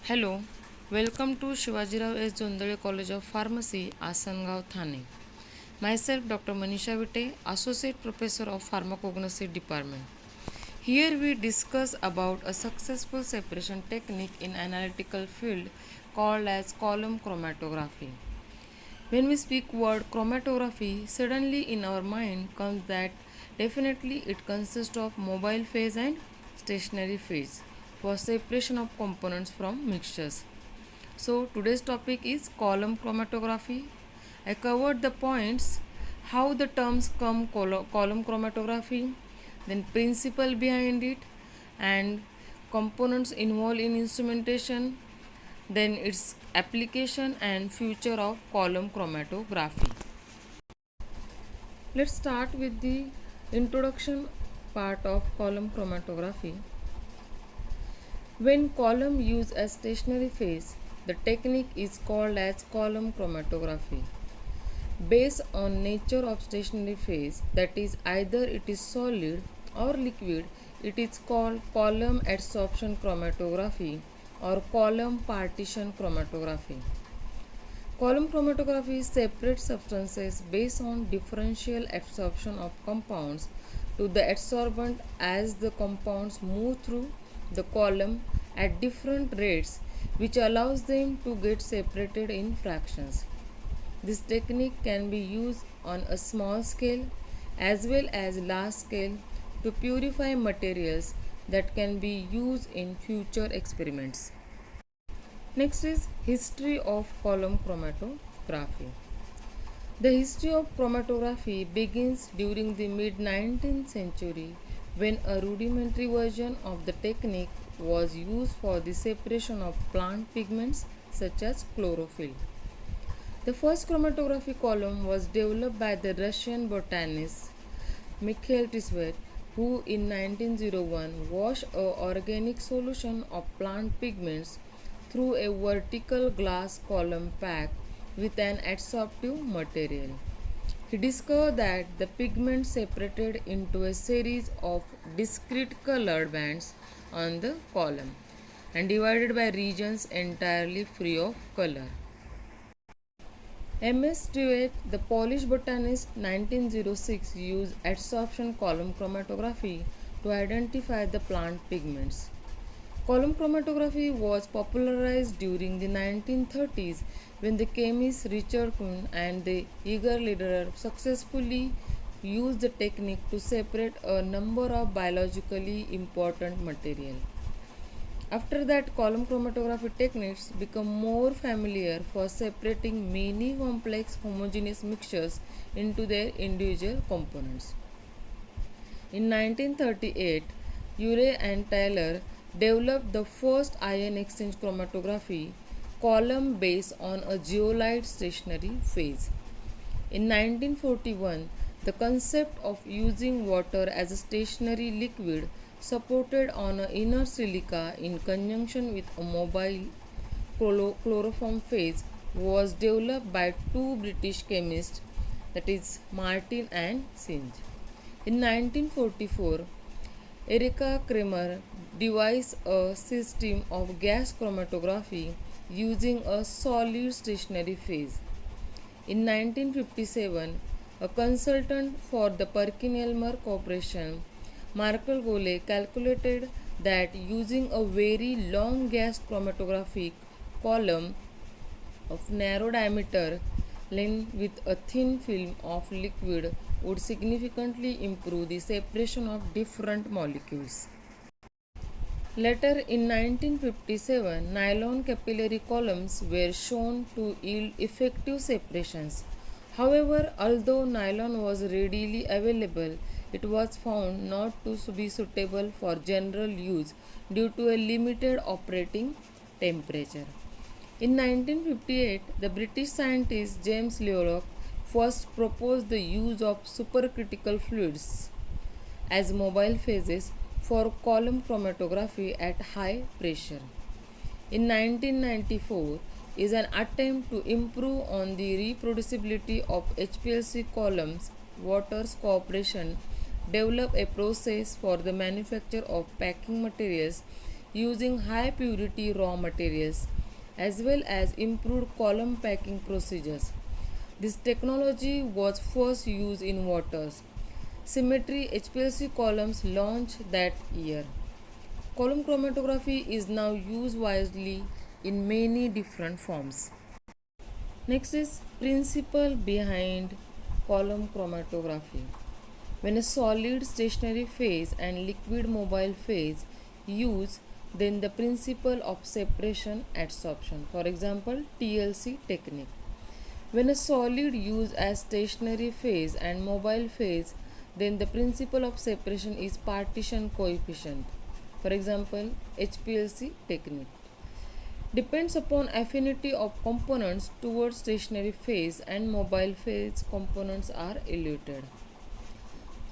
Hello, welcome to Shivajirao S. Jondale College of Pharmacy, Asangaon, Thane. Myself, Dr. Manisha Vite, Associate Professor of Pharmacognosy Department. Here we discuss about a successful separation technique in analytical field called as column chromatography. When we speak word chromatography, suddenly in our mind comes that definitely it consists of mobile phase and stationary phase for separation of components from mixtures. So today's topic is column chromatography. I covered the points, how the terms come column chromatography, then principle behind it, and components involved in instrumentation, then its application and future of column chromatography. Let's start with the introduction part of column chromatography. When column used as stationary phase, the technique is called as column chromatography. Based on nature of stationary phase, that is either it is solid or liquid, it is called column adsorption chromatography or column partition chromatography. Column chromatography separates substances based on differential absorption of compounds to the adsorbent as the compounds move through the column at different rates, which allows them to get separated in fractions. This technique can be used on a small scale as well as large scale to purify materials that can be used in future experiments. Next is history of column chromatography. The history of chromatography begins during the mid 19th century when a rudimentary version of the technique was used for the separation of plant pigments such as chlorophyll. The first chromatography column was developed by the Russian botanist Mikhail Tisvet, who in 1901 washed a organic solution of plant pigments through a vertical glass column packed with an adsorptive material. He discovered that the pigment separated into a series of discrete colored bands on the column and divided by regions entirely free of color. M.S. Stewart, the Polish botanist, 1906 used adsorption column chromatography to identify the plant pigments. Column chromatography was popularized during the 1930s when the chemist Richard Kuhn and the Eager Lederer successfully used the technique to separate a number of biologically important material. After that, column chromatography techniques become more familiar for separating many complex homogeneous mixtures into their individual components. In 1938, Urey and Taylor developed the first ion exchange chromatography column based on a zeolite stationary phase. In 1941, the concept of using water as a stationary liquid supported on an inner silica in conjunction with a mobile chloroform phase was developed by two British chemists, that is Martin and Singe. In 1944, Erika Kremer devised a system of gas chromatography using a solid stationary phase. In 1957, a consultant for the Perkin-Elmer Corporation, Markel Gole, calculated that using a very long gas chromatographic column of narrow diameter length with a thin film of liquid would significantly improve the separation of different molecules. Later in 1957, nylon capillary columns were shown to yield effective separations. However, although nylon was readily available, it was found not to be suitable for general use due to a limited operating temperature. In 1958, the British scientist James Lovelock first proposed the use of supercritical fluids as mobile phases for column chromatography at high pressure. In 1994 is an attempt to improve on the reproducibility of HPLC columns. Waters Corporation developed a process for the manufacture of packing materials using high purity raw materials as well as improved column packing procedures. This technology was first used in waters. Symmetry HPLC columns launched that year. Column chromatography is now used widely in many different forms. Next is principle behind column chromatography. When a solid stationary phase and liquid mobile phase use, then the principle of separation adsorption. For example, TLC technique. When a solid use as stationary phase and mobile phase, then the principle of separation is partition coefficient. For example, HPLC technique. Depends upon affinity of components towards stationary phase and mobile phase components are eluted.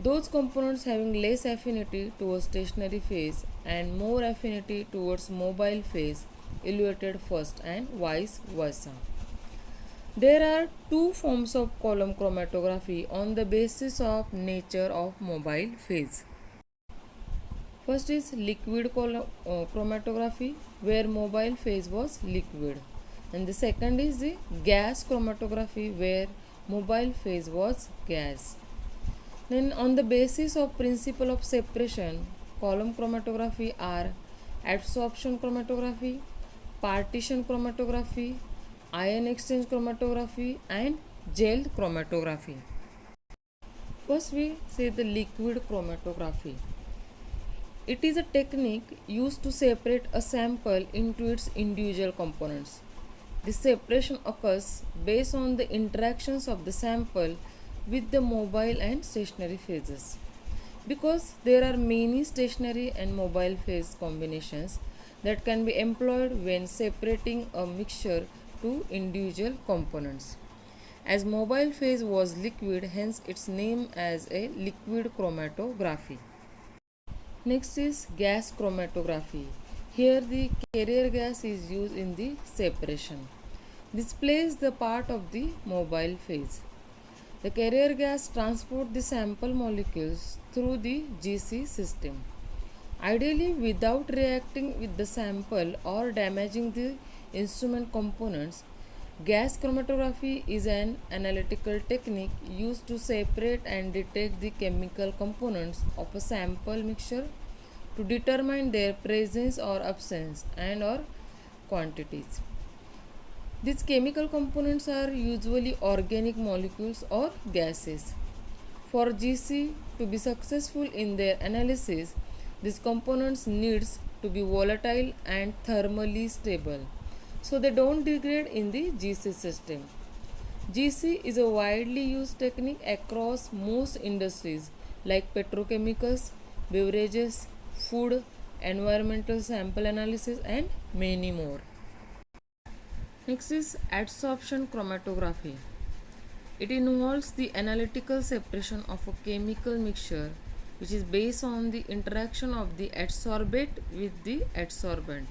Those components having less affinity towards stationary phase and more affinity towards mobile phase eluted first and vice versa. There are two forms of column chromatography on the basis of nature of mobile phase. First is liquid chromatography where mobile phase was liquid, and the second is the gas chromatography where mobile phase was gas. Then on the basis of principle of separation, column chromatography are adsorption chromatography, partition chromatography, ion exchange chromatography and gel chromatography. First we say the liquid chromatography. It is a technique used to separate a sample into its individual components. This separation occurs based on the interactions of the sample with the mobile and stationary phases. Because there are many stationary and mobile phase combinations that can be employed when separating a mixture to individual components. As mobile phase was liquid, hence its name as a liquid chromatography. Next is gas chromatography. Here the carrier gas is used in the separation. This plays the part of the mobile phase. The carrier gas transports the sample molecules through the GC system. Ideally without reacting with the sample or damaging the instrument components, gas chromatography is an analytical technique used to separate and detect the chemical components of a sample mixture to determine their presence or absence and or quantities. These chemical components are usually organic molecules or gases. For GC to be successful in their analysis, these components needs to be volatile and thermally stable so they don't degrade in the GC system. GC is a widely used technique across most industries like petrochemicals, beverages, food, environmental sample analysis and many more. Next is adsorption chromatography. It involves the analytical separation of a chemical mixture which is based on the interaction of the adsorbate with the adsorbent.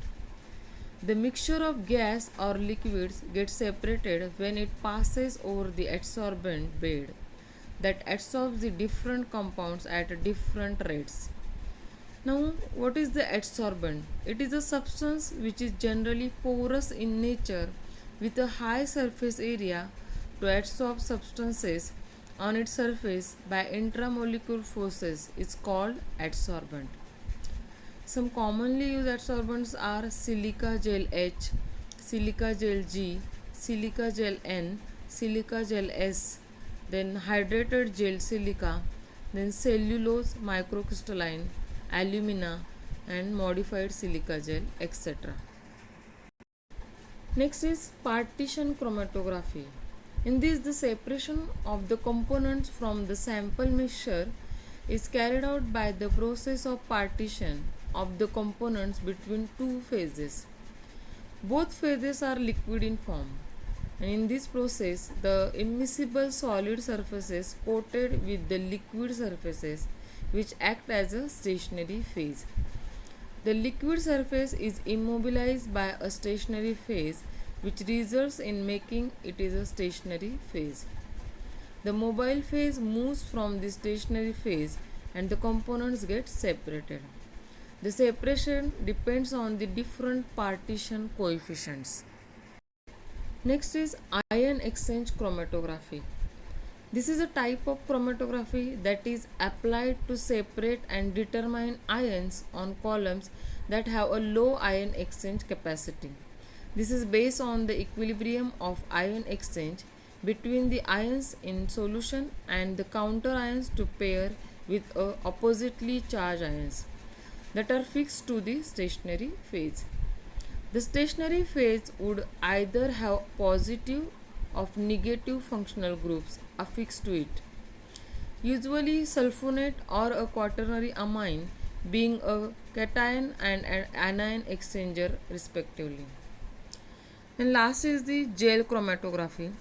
The mixture of gas or liquids gets separated when it passes over the adsorbent bed that adsorbs the different compounds at different rates. Now, what is the adsorbent? It is a substance which is generally porous in nature with a high surface area to adsorb substances on its surface by intramolecular forces is called adsorbent. Some commonly used adsorbents are silica gel H, silica gel G, silica gel N, silica gel S, then hydrated gel silica, then cellulose microcrystalline, alumina and modified silica gel, etc. Next is partition chromatography. In this, the separation of the components from the sample mixture is carried out by the process of partition of the components between two phases. Both phases are liquid in form, and in this process, the immiscible solid surfaces coated with the liquid surfaces which act as a stationary phase. The liquid surface is immobilized by a stationary phase which results in making it is a stationary phase. The mobile phase moves from the stationary phase and the components get separated. The separation depends on the different partition coefficients. Next is ion exchange chromatography. This is a type of chromatography that is applied to separate and determine ions on columns that have a low ion exchange capacity. This is based on the equilibrium of ion exchange between the ions in solution and the counter ions to pair with oppositely charged ions that are fixed to the stationary phase. The stationary phase would either have positive or negative functional groups affixed to it, usually sulfonate or a quaternary amine being a cation and an anion exchanger respectively. And last is the gel chromatography.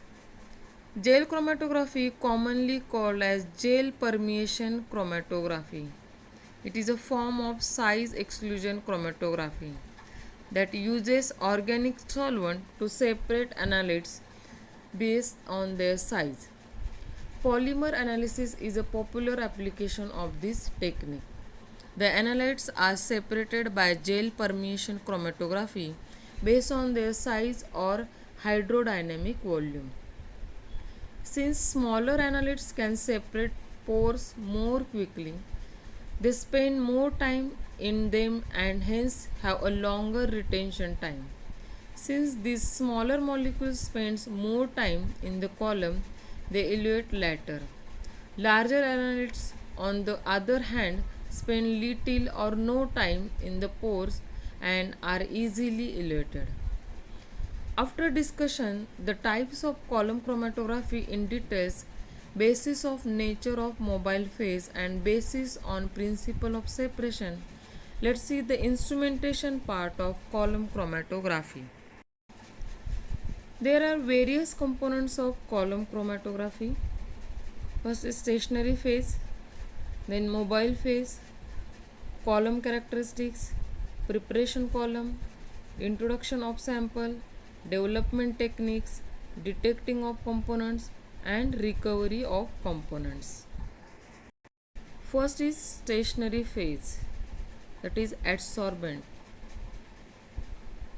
Gel chromatography, commonly called as gel permeation chromatography. It is a form of size exclusion chromatography that uses organic solvent to separate analytes based on their size. Polymer analysis is a popular application of this technique. The analytes are separated by gel permeation chromatography based on their size or hydrodynamic volume. Since smaller analytes can separate pores more quickly, they spend more time in them and hence have a longer retention time. Since these smaller molecules spend more time in the column, they elute later. Larger analytes, on the other hand, spend little or no time in the pores and are easily eluted. After discussion the types of column chromatography in details, basis of nature of mobile phase and basis on principle of separation, let's see the instrumentation part of column chromatography. There are various components of column chromatography. First is stationary phase, then mobile phase, column characteristics, preparation column, introduction of sample, development techniques, detecting of components, and recovery of components. First is stationary phase, that is adsorbent.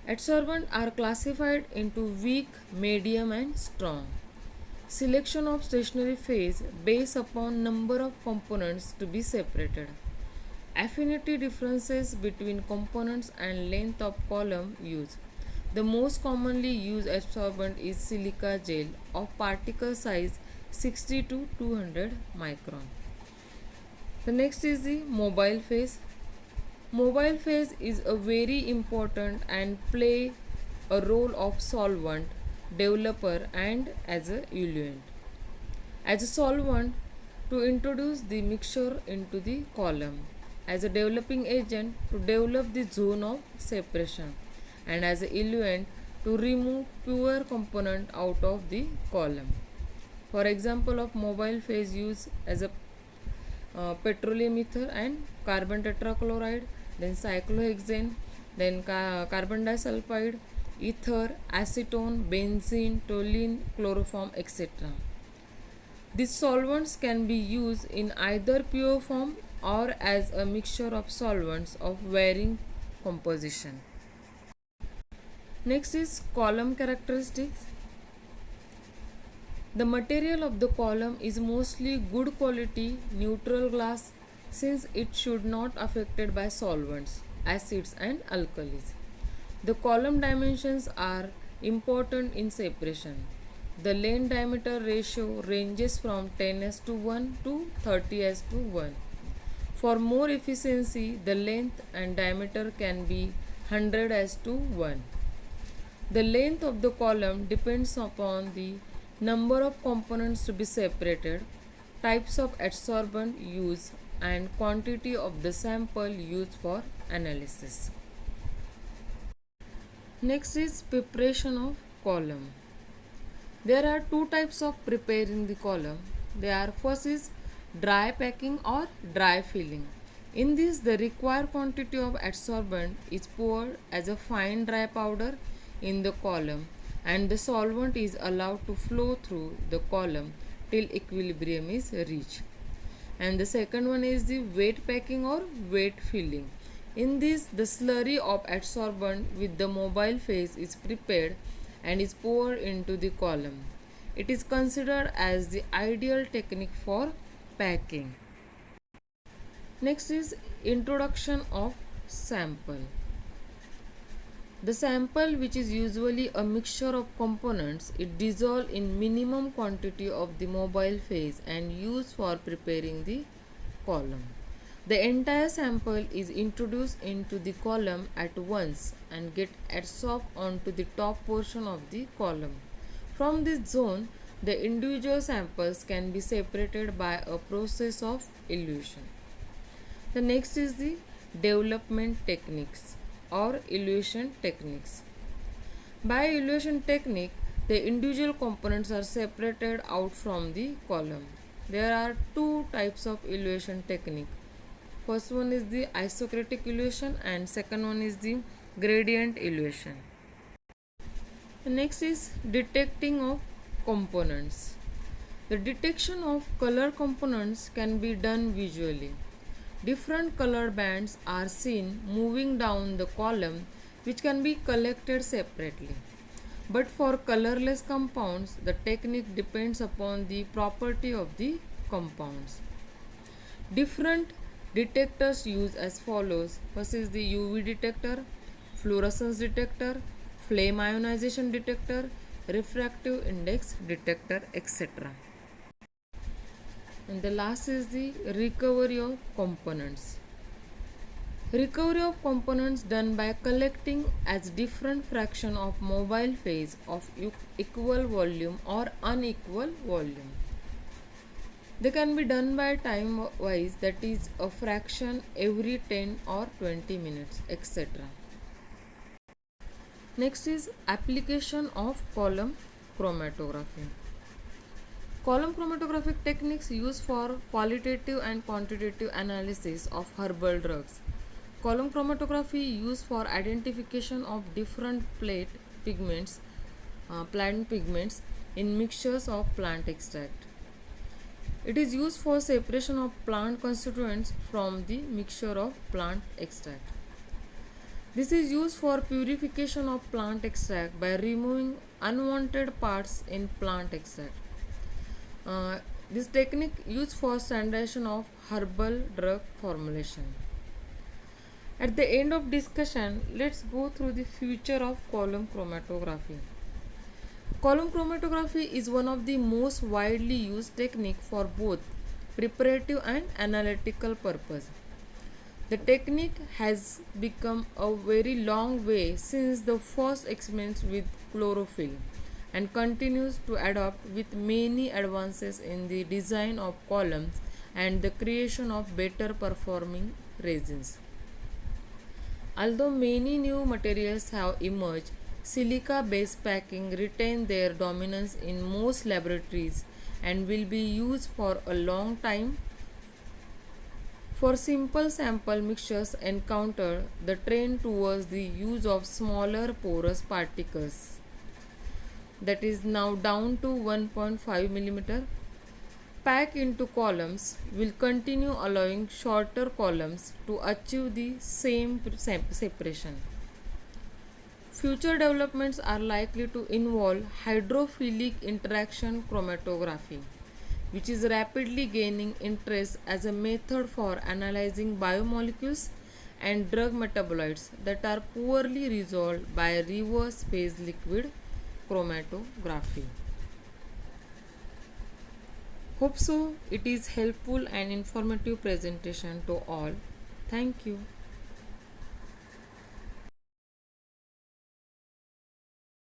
Adsorbents are classified into weak, medium, and strong. Selection of stationary phase based upon number of components to be separated. Affinity differences between components and length of column used. The most commonly used adsorbent is silica gel of particle size 60 to 200 micron. The next is the mobile phase. Mobile phase is a very important and play a role of solvent, developer and as a eluent. As a solvent, to introduce the mixture into the column, as a developing agent to develop the zone of separation, and as an eluent to remove pure component out of the column. For example of mobile phase use as a petroleum ether and carbon tetrachloride, then cyclohexane, then carbon disulfide, ether, acetone, benzene, toluene, chloroform, etc. These solvents can be used in either pure form or as a mixture of solvents of varying composition. Next is column characteristics. The material of the column is mostly good quality neutral glass since it should not affected by solvents, acids and alkalis. The column dimensions are important in separation. The length diameter ratio ranges from 10:1 to 30:1. For more efficiency, the length and diameter can be 100:1. The length of the column depends upon the number of components to be separated, types of adsorbent used, and quantity of the sample used for analysis. Next is preparation of column. There are two types of preparing the column. They are first is dry packing or dry filling. In this, the required quantity of adsorbent is poured as a fine dry powder in the column and the solvent is allowed to flow through the column till equilibrium is reached. And the second one is the wet packing or wet filling. In this, the slurry of adsorbent with the mobile phase is prepared and is poured into the column. It is considered as the ideal technique for packing. Next is introduction of sample. The sample, which is usually a mixture of components, is dissolved in minimum quantity of the mobile phase and used for preparing the column. The entire sample is introduced into the column at once and get adsorbed onto the top portion of the column. From this zone, the individual samples can be separated by a process of elution. The next is the development techniques or elution techniques. By elution technique, the individual components are separated out from the column. There are two types of elution technique. First one is the isocratic elution and second one is the gradient elution. The next is detecting of components. The detection of color components can be done visually. Different color bands are seen moving down the column, which can be collected separately. But for colorless compounds, the technique depends upon the property of the compounds. Different detectors used as follows. First is the UV detector, fluorescence detector, flame ionization detector, refractive index detector, etc. And the last is the recovery of components. Recovery of components done by collecting as different fraction of mobile phase of equal volume or unequal volume. They can be done by time wise, that is a fraction every 10 or 20 minutes, etc. Next is application of column chromatography. Column chromatographic techniques used for qualitative and quantitative analysis of herbal drugs. Column chromatography used for identification of different plant pigments in mixtures of plant extract. It is used for separation of plant constituents from the mixture of plant extract. This is used for purification of plant extract by removing unwanted parts in plant extract. This technique used for standardization of herbal drug formulation. At the end of discussion, let's go through the future of column chromatography. Column chromatography is one of the most widely used technique for both preparative and analytical purpose. The technique has become a very long way since the first experiments with chlorophyll and continues to adapt with many advances in the design of columns and the creation of better performing resins. Although many new materials have emerged, silica based packing retain their dominance in most laboratories and will be used for a long time. For simple sample mixtures encounter the trend towards the use of smaller porous particles, that is now down to 1.5 mm. Pack into columns will continue allowing shorter columns to achieve the same separation. Future developments are likely to involve hydrophilic interaction chromatography, which is rapidly gaining interest as a method for analyzing biomolecules and drug metabolites that are poorly resolved by reverse phase liquid chromatography. Hope so it is helpful and informative presentation to all. Thank you.